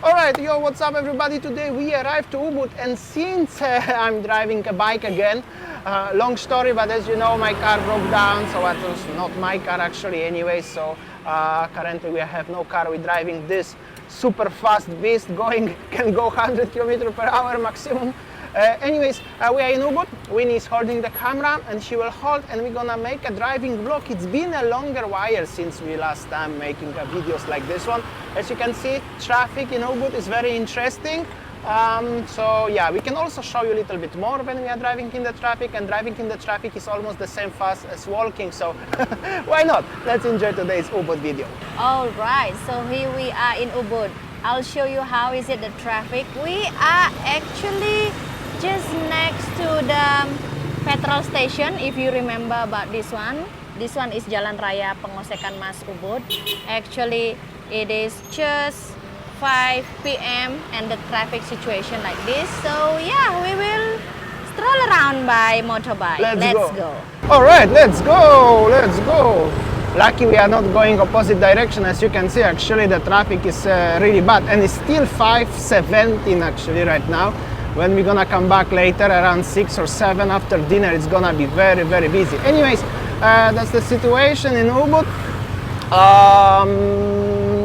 Alright, yo, what's up everybody? Today we arrived to Ubud, and since I'm driving a bike again, long story, but as you know, my car broke down, so it was not my car actually anyway, so currently we have no car. We're driving this super fast beast, can go 100 km/h maximum. Anyways, we are in Ubud. Winnie is holding the camera and she will hold, and we're gonna make a driving vlog. It's been a longer while since we last time making videos like this one. As you can see, traffic in Ubud is very interesting. So yeah, we can also show you a little bit more when we are driving in the traffic, and driving in the traffic is almost the same fast as walking, so why not? Let's enjoy today's Ubud video. All right, so here we are in Ubud. I'll show you how is it the traffic. We are actually just next to the petrol station, if you remember about this one. This one is Jalan Raya Pengosekan Mas Ubud. Actually, it is just 5 p.m. and the traffic situation like this. So yeah, we will stroll around by motorbike. Let's go. All right, let's go. Let's go. Lucky we are not going opposite direction. As you can see, actually the traffic is really bad, and it's still 5:17 actually right now. When we're gonna come back later around 6 or 7 after dinner, it's gonna be very, very busy. Anyways, that's the situation in Ubud.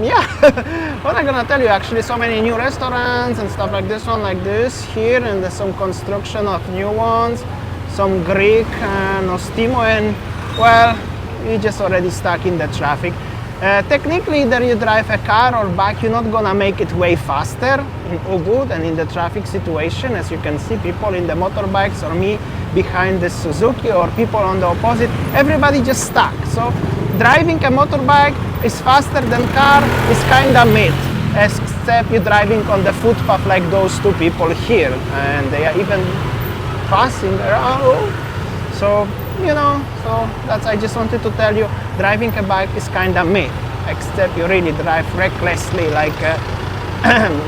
Yeah, what I'm gonna tell you, actually so many new restaurants and stuff like this one, like this here, and there's some construction of new ones, some Greek, Nostimo, and well, we just already stuck in the traffic. Technically, either you drive a car or bike, you're not gonna make it way faster in Ubud and in the traffic situation. As you can see, people in the motorbikes or me behind the Suzuki, or people on the opposite, everybody just stuck. So driving a motorbike is faster than car is kinda mid, except you're driving on the footpath like those two people here, and they are even passing around. So you know, so that's, I just wanted to tell you, driving a bike is kinda me, except you really drive recklessly, like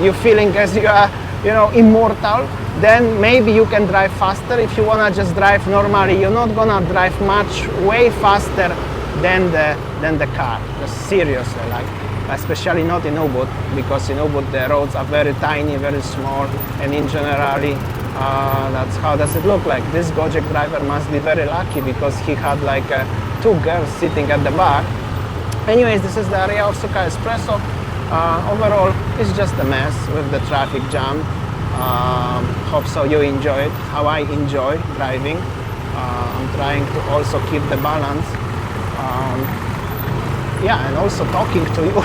you're feeling as you are, you know, immortal. Then maybe you can drive faster. If you wanna just drive normally, you're not gonna drive much way faster than the car. Just seriously, like, especially not in Ubud, because in Ubud the roads are very tiny, very small, and in generally. That's how does it look like. This Gojek driver must be very lucky, because he had like 2 girls sitting at the back. Anyways, this is the area of Suka Espresso. Overall, it's just a mess with the traffic jam. Hope so you enjoy it, how I enjoy driving. I'm trying to also keep the balance. Yeah, and also talking to you.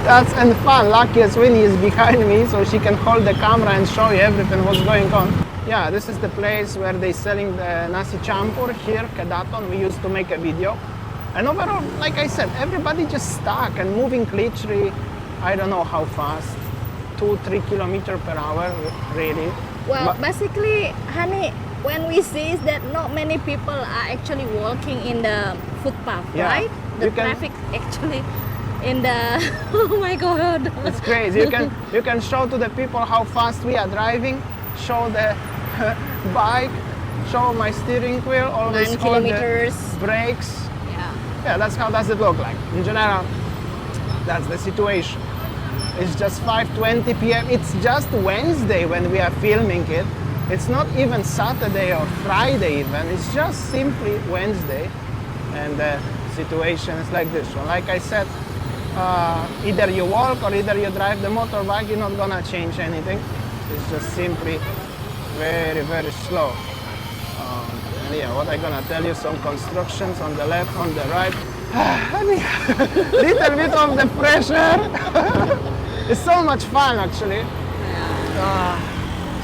That's and fun. Lucky as Winnie is behind me, so she can hold the camera and show you everything what's going on. Yeah, this is the place where they're selling the nasi campur here, Kedaton. We used to make a video. And overall, like I said, everybody just stuck and moving literally, I don't know how fast, 2-3 km/h, really. Well, basically, honey, when we see is that not many people are actually walking in the footpath, yeah, right? The traffic actually in the oh my god, it's crazy. You can show to the people how fast we are driving, show the bike, show my steering wheel, always 9 hold kilometers the brakes. Yeah, that's how does it look like in general. That's the situation. It's just 5:20 p.m. It's just Wednesday when we are filming it. It's not even Saturday or Friday even. It's just simply Wednesday, and the situation is like this one. Like I said, either you walk or either you drive the motorbike, you're not gonna change anything. It's just simply very, very slow. And yeah, what I'm gonna tell you, some constructions on the left, on the right. Little bit of the pressure. It's so much fun actually.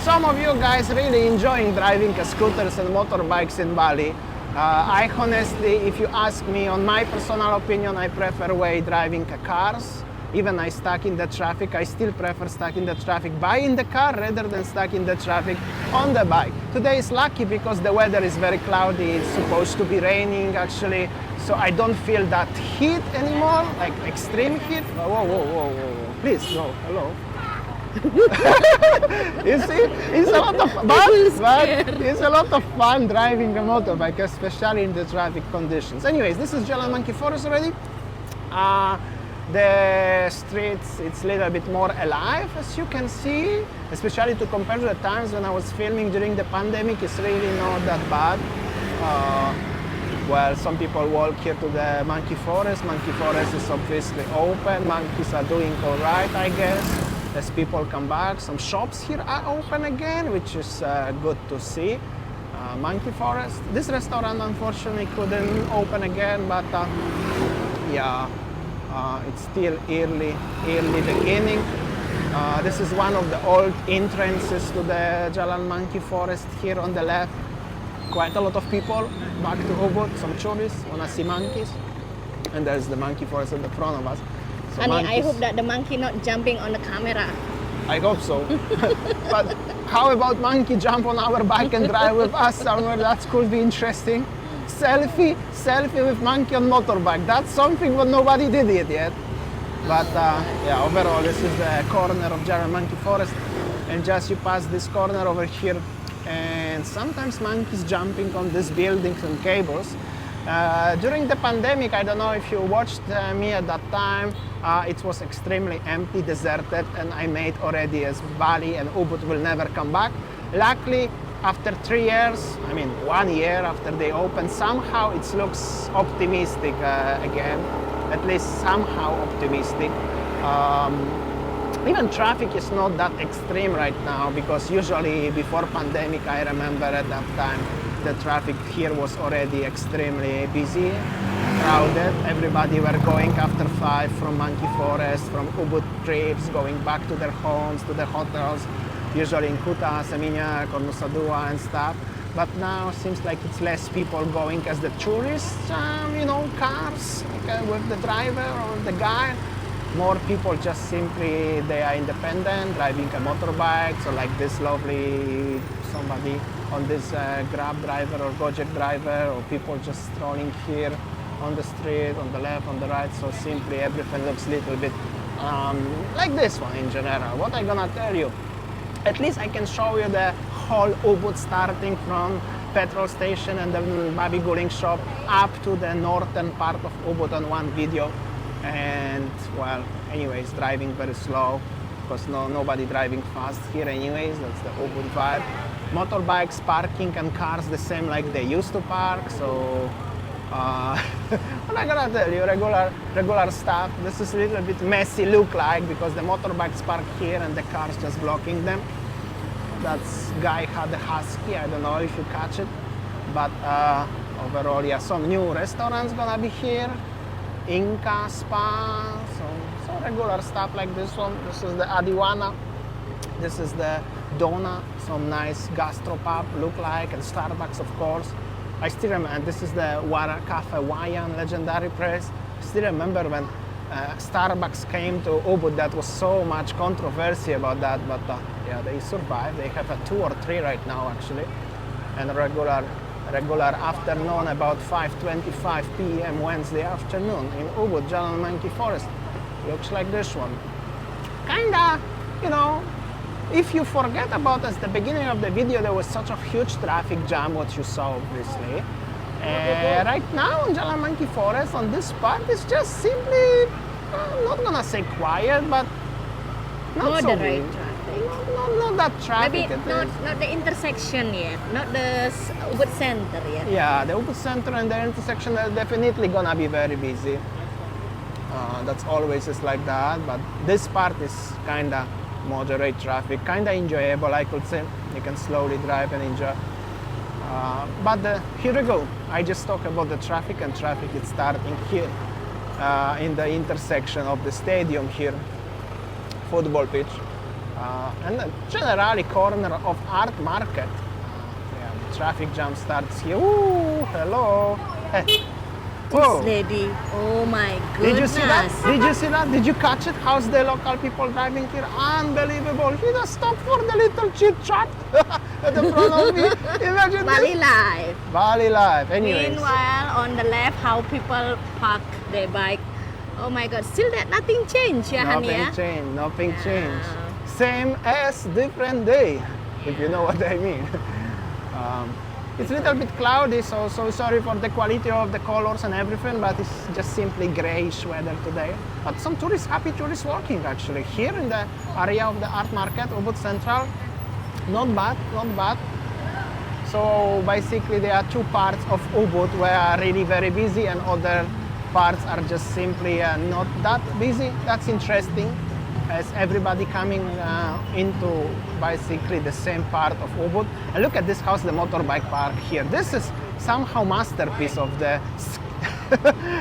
Some of you guys really enjoying driving scooters and motorbikes in Bali. I honestly, if you ask me, on my personal opinion, I prefer way driving cars. Even I stuck in the traffic, I still prefer stuck in the traffic by in the car rather than stuck in the traffic on the bike. Today is lucky because the weather is very cloudy. It's supposed to be raining actually, so I don't feel that heat anymore, like extreme heat. Whoa, whoa, whoa, whoa. Please go, hello. You see, it's a lot of fun, but it's a lot of fun driving a motorbike, especially in the traffic conditions. Anyways, this is Jalan Monkey Forest already. The streets, it's a little bit more alive, as you can see, especially to compare to the times when I was filming during the pandemic. It's really not that bad. Well, some people walk here to the monkey forest. Monkey forest is obviously open. Monkeys are doing all right, I guess, as people come back. Some shops here are open again, which is good to see. Monkey forest. This restaurant unfortunately couldn't open again, but yeah. It's still early beginning. This is one of the old entrances to the Jalan Monkey Forest here on the left. Quite a lot of people back to Ubud, some tourists want to see monkeys. And there's the monkey forest in the front of us. So Honey, I monkeys, hope that the monkey not jumping on the camera. I hope so. But how about monkey jump on our bike and drive with us somewhere? That could be interesting. Selfie with monkey on motorbike. That's something that nobody did it yet. But yeah, overall, this is the corner of Jalan Monkey Forest. And just you pass this corner over here, and sometimes monkeys jumping on these buildings and cables. During the pandemic, I don't know if you watched me at that time, it was extremely empty, deserted, and I made already as Bali and Ubud will never come back. Luckily, after 3 years, I mean 1 year after they opened, somehow it looks optimistic again, at least somehow optimistic. Even traffic is not that extreme right now, because usually before pandemic, I remember at that time, the traffic here was already extremely busy, crowded. Everybody were going after 5 from Monkey Forest, from Ubud trips, going back to their homes, to their hotels, usually in Kuta, Seminyak, or Nusa Dua and stuff. But now seems like it's less people going as the tourists, you know, cars with the driver or the guy. More people just simply, they are independent, driving a motorbike, so like this lovely somebody on this Grab driver or Gojek driver, or people just strolling here on the street, on the left, on the right, so simply everything looks a little bit like this one in general. What I'm gonna tell you, at least I can show you the whole Ubud, starting from petrol station and the Babi Guling shop up to the northern part of Ubud on one video. And well, anyways, driving very slow, because nobody driving fast here anyways. That's the Ubud vibe. Motorbikes parking and cars the same like they used to park. So what I'm gonna tell you, regular stuff. This is a little bit messy look like, because the motorbikes park here and the cars just blocking them. That's guy had a husky, I don't know if you catch it, but overall, yeah, some new restaurants gonna be here. Inca Spa, so regular stuff like this one. This is the Adiwana. This is the Dona, some nice gastropub look like, and Starbucks, of course. I still remember, this is the Wara Cafe Wayan legendary place. I still remember when Starbucks came to Ubud, that was so much controversy about that, but yeah, they survived. They have a 2 or 3 right now actually, and regular afternoon about 5:25 p.m. Wednesday afternoon in Ubud, Jalan Monkey Forest. Looks like this one. Kinda, you know, if you forget about at the beginning of the video, there was such a huge traffic jam, what you saw obviously. Right now in Jalan Monkey Forest, on this part, it's just simply, I'm not gonna say quiet, but not so big. Traffic. Not that traffic. Maybe not the intersection yet, not the Ubud center yet. Yeah, the Ubud center and the intersection are definitely gonna be very busy. That's always is like that, but this part is kinda moderate traffic, kinda enjoyable, I could say. You can slowly drive and enjoy. But here we go. I just talked about the traffic, and traffic is starting here in the intersection of the stadium here, football pitch, and generally corner of Art Market. Yeah, the traffic jam starts here. Ooh, hello. Hey. Whoa. This lady, oh my goodness. Did you see that? Did you see that? Did you catch it? How's the local people driving here? Unbelievable. He just stopped for the little chit chat at the front of me. Imagine Bali this. Live. Bali Live. Anyways. Meanwhile, on the left, how people park their bike. Oh my God, still that nothing changed, yeah, honey? Nothing changed. Nothing changed. Same as different day, if you know what I mean. It's a little bit cloudy, so sorry for the quality of the colors and everything, but it's just simply grayish weather today. But some tourists, happy tourists walking actually. Here in the area of the art market, Ubud Central, not bad, not bad. So basically there are two parts of Ubud where are really very busy and other parts are just simply not that busy. That's interesting, as everybody coming into basically the same part of Ubud. And look at this house, the motorbike park here. This is somehow masterpiece of the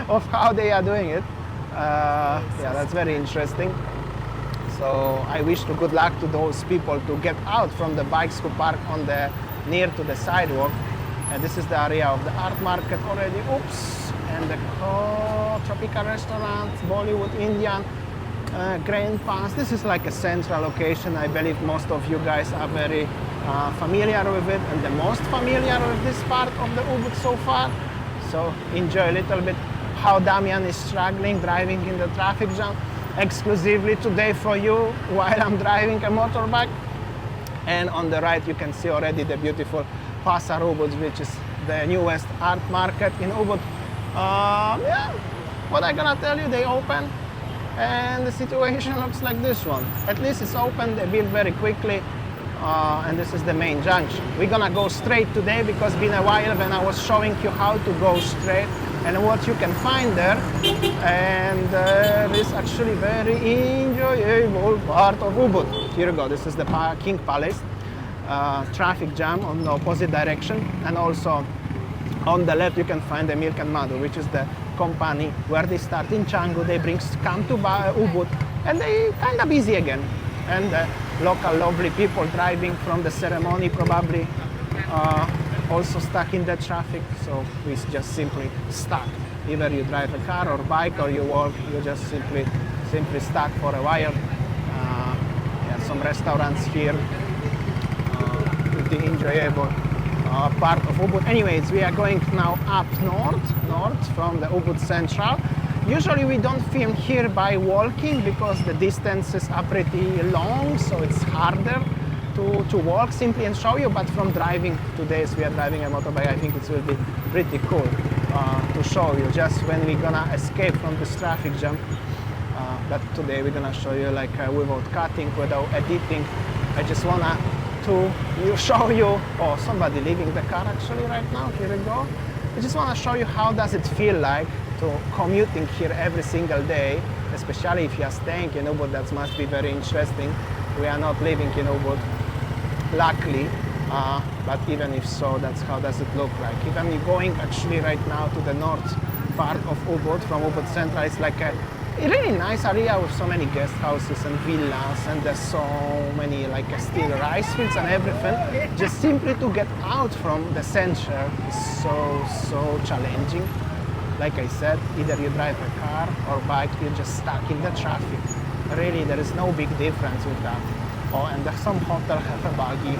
of how they are doing it. Yeah, that's very interesting. So I wish good luck to those people to get out from the bikes who park on the near to the sidewalk. And this is the area of the art market already. Oops, and the tropical restaurant, Bollywood, Indian, Grain Pass. This is like a central location. I believe most of you guys are very familiar with it and the most familiar with this part of the Ubud so far. So enjoy a little bit how Damian is struggling driving in the traffic jam exclusively today for you while I'm driving a motorbike. And on the right you can see already the beautiful Pasar Ubud, which is the newest art market in Ubud. Yeah, what I gonna tell you, they open and the situation looks like this one. At least it's open, they built very quickly, and this is the main junction. We're gonna go straight today because it's been a while when I was showing you how to go straight and what you can find there. And there is actually very enjoyable part of Ubud. Here you go, this is the King Palace. Traffic jam on the opposite direction, and also on the left you can find the Milk and Madhu, which is the company where they start in Canggu, they come to Ubud, and they kind of busy again. And local lovely people driving from the ceremony probably also stuck in the traffic, so we just simply stuck. Either you drive a car or bike or you walk, you just simply stuck for a while. Yeah, some restaurants here. The enjoyable part of Ubud. Anyways, we are going now up north from the Ubud Central. Usually we don't film here by walking because the distances are pretty long, so it's harder to walk simply and show you, but from driving today, as we are driving a motorbike, I think it will be pretty cool to show you just when we're gonna escape from this traffic jam. But today we're gonna show you like without cutting, without editing. I just wanna show you, somebody leaving the car actually right now. Here we go. I just want to show you how does it feel like to commuting here every single day, especially if you are staying in Ubud. That must be very interesting. We are not living in Ubud, luckily, but even if so, that's how does it look like. Even going actually right now to the north part of Ubud from Ubud Central, it's like a really nice area with so many guest houses and villas, and there's so many like still rice fields and everything. Just simply to get out from the center is so challenging. Like I said, either you drive a car or bike, you're just stuck in the traffic. Really, there is no big difference with that. Oh, and there's some hotel have a buggy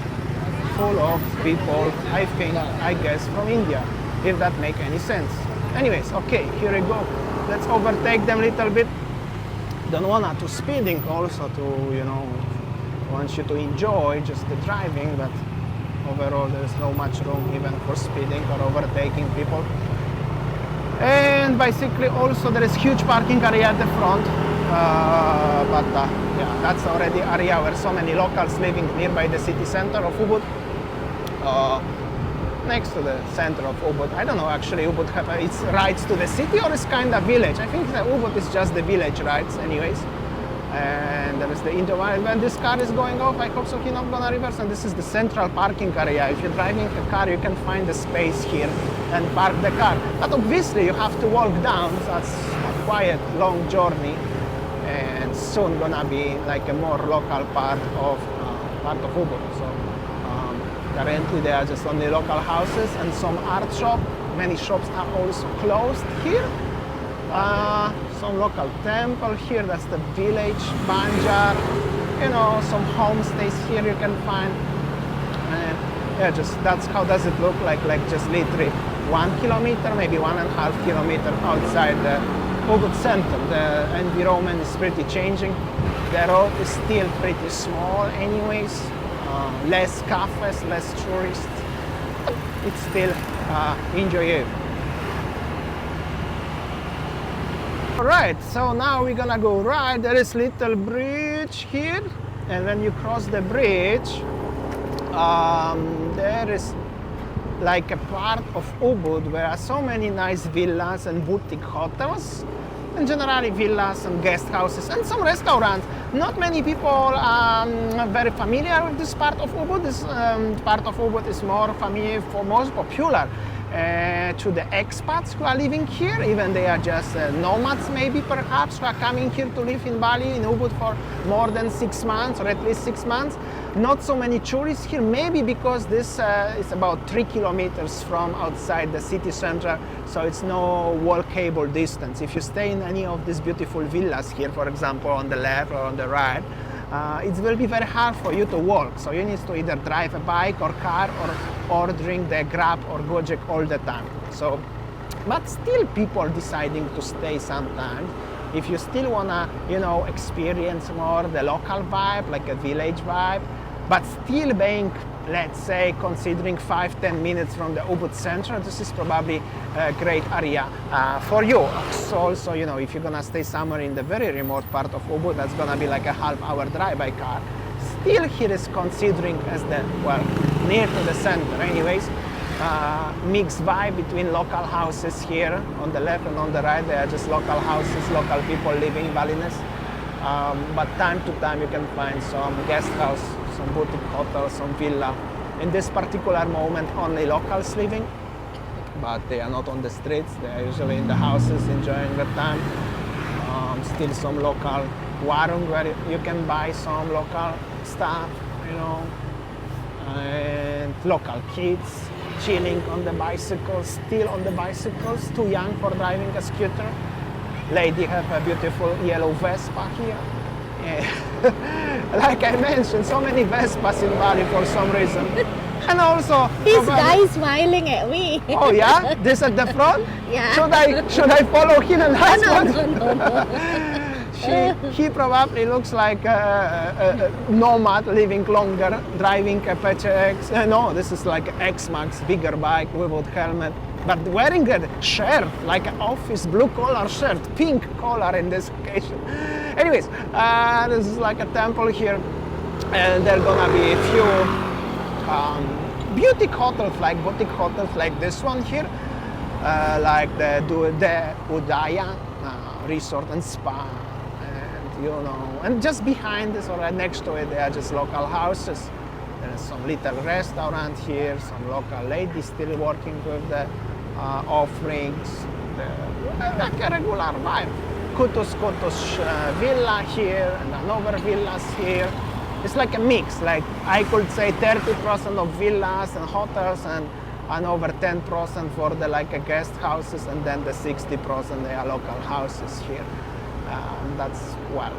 full of people, I guess from India, if that make any sense. Anyways, okay, here we go. Let's overtake them a little bit. Don't want to speeding also to, want you to enjoy just the driving, but overall there's no much room even for speeding or overtaking people. And basically also there is huge parking area at the front, yeah, that's already area where so many locals living nearby the city center of Ubud. Next to the center of Ubud. I don't know actually Ubud have its rights to the city or it's kind of village. I think that Ubud is just the village rights anyways. And there is the interval. When this car is going off, I hope so he's not gonna reverse. And this is the central parking area. If you're driving a car, you can find a space here and park the car. But obviously you have to walk down. So that's a quiet, long journey. And soon gonna be like a more local part of Ubud. So currently there are just only local houses and some art shop. Many shops are also closed here. Some local temple here, that's the village, Banjar. Some homestays here you can find. Yeah, just that's how does it look like just literally 1 kilometer, maybe 1.5 kilometer outside the Ubud center. The environment is pretty changing. The road is still pretty small anyways. Less cafes, less tourists. it's still enjoyable. Alright, so now we're gonna go right. There is little bridge here, and when you cross the bridge, there is like a part of Ubud where are so many nice villas and boutique hotels, and generally villas and guest houses and some restaurants. Not many people are very familiar with this part of Ubud. This part of Ubud is more familiar, most popular to the expats who are living here, even they are just nomads maybe perhaps, who are coming here to live in Bali, in Ubud for more than 6 months or at least 6 months. Not so many tourists here, maybe because this is about 3 kilometers from outside the city center, so it's no walkable distance. If you stay in any of these beautiful villas here, for example, on the left or on the right, it will be very hard for you to walk. So you need to either drive a bike or car or drink the Grab or Gojek all the time. So, but still people deciding to stay sometimes. If you still wanna, experience more the local vibe, like a village vibe, but still being, let's say, considering 5-10 minutes from the Ubud center, this is probably a great area for you. So also, if you're gonna stay somewhere in the very remote part of Ubud, that's gonna be like a half-hour drive by car. Still here is considering as the, near to the center anyways, mixed vibe between local houses here on the left and on the right. They are just local houses, local people living Balinese. But time to time you can find some guest house, some boutique hotel, some villa. In this particular moment only locals living, but they are not on the streets. They are usually in the houses enjoying their time. Still some local warung where you can buy some local stuff, and local kids chilling on the bicycles, still on the bicycles, too young for driving a scooter. Lady have a beautiful yellow Vespa here. Like I mentioned, so many Vespas in Bali for some reason. And also This guy is smiling at me. Oh yeah? This at the front? Yeah. Should I follow him and ask No. He probably looks like a nomad living longer, driving a PCX. No, this is like X-Max, bigger bike without helmet, but wearing a shirt, like an office blue collar shirt, pink collar in this occasion. Anyways, this is like a temple here, and there are gonna be a few boutique hotels, like this one here, like the Udaya Resort and Spa. And just behind this or right next to it, there are just local houses. There's some little restaurant here, some local ladies still working with the offerings. Like a regular vibe. Kutus villa here and another villas here. It's like a mix, like I could say 30% of villas and hotels and over 10% for the guest houses, and then the 60% they are local houses here. That's,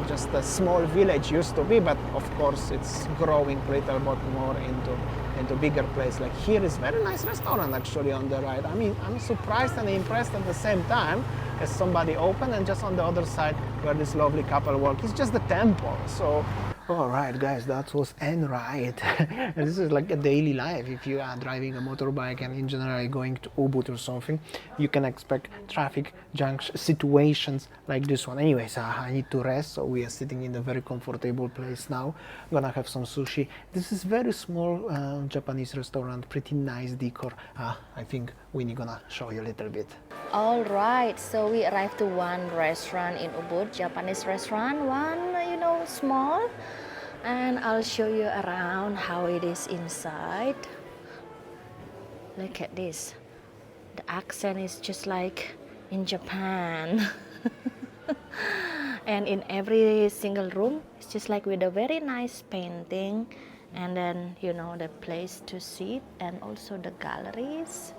just a small village used to be, but of course it's growing a little bit more into bigger place. Like here is very nice restaurant actually on the right. I mean, I'm surprised and impressed at the same time as somebody open, and just on the other side where this lovely couple work, it's just the temple. So, all right, guys, that was N-Ride. This is like a daily life. If you are driving a motorbike and in general going to Ubud or something, you can expect traffic junction situations like this one. Anyways, I need to rest, so we are sitting in a very comfortable place now. I'm gonna have some sushi. This is very small Japanese restaurant, pretty nice decor. I think Winnie gonna show you a little bit. All right, so we arrived to one restaurant in Ubud, Japanese restaurant, one, small, and I'll show you around how it is inside. Look at this. The accent is just like in Japan. And in every single room, it's just like with a very nice painting, and then the place to sit and also the galleries.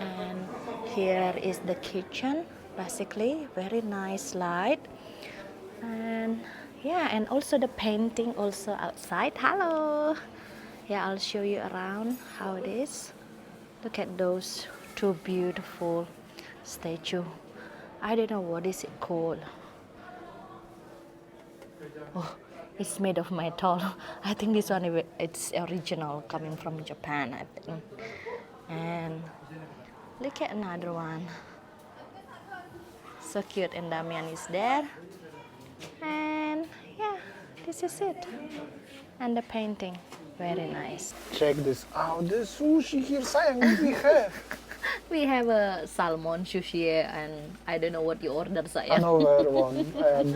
And here is the kitchen, basically very nice light, and and also the painting also outside. Hello. I'll show you around how it is. Look at those two beautiful statues. I don't know what is it called. Oh, it's made of metal. I think this one, it's original, coming from Japan, I think. And look at another one. So cute, and Damian is there. And yeah, this is it. And the painting, very nice. Check this out. The sushi here, sayang, we have. We have a salmon sushi and I don't know what you ordered, sayang. Another one.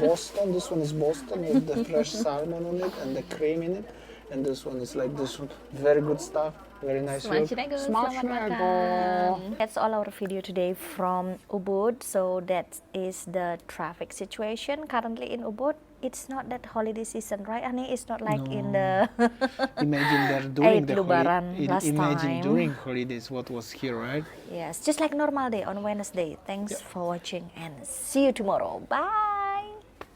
Boston. This one is Boston with the fresh salmon on it and the cream in it. And this one is like this one. Very good stuff. Very nice. Smacznego, selamat makan. That's all our video today from Ubud. So that is the traffic situation currently in Ubud. It's not that holiday season, right, Ani? It's not like in the Imagine they're doing Eid Lebaran last imagine time. during holidays what was here, right? Yes, just like normal day on Wednesday. Thanks for watching and see you tomorrow. Bye.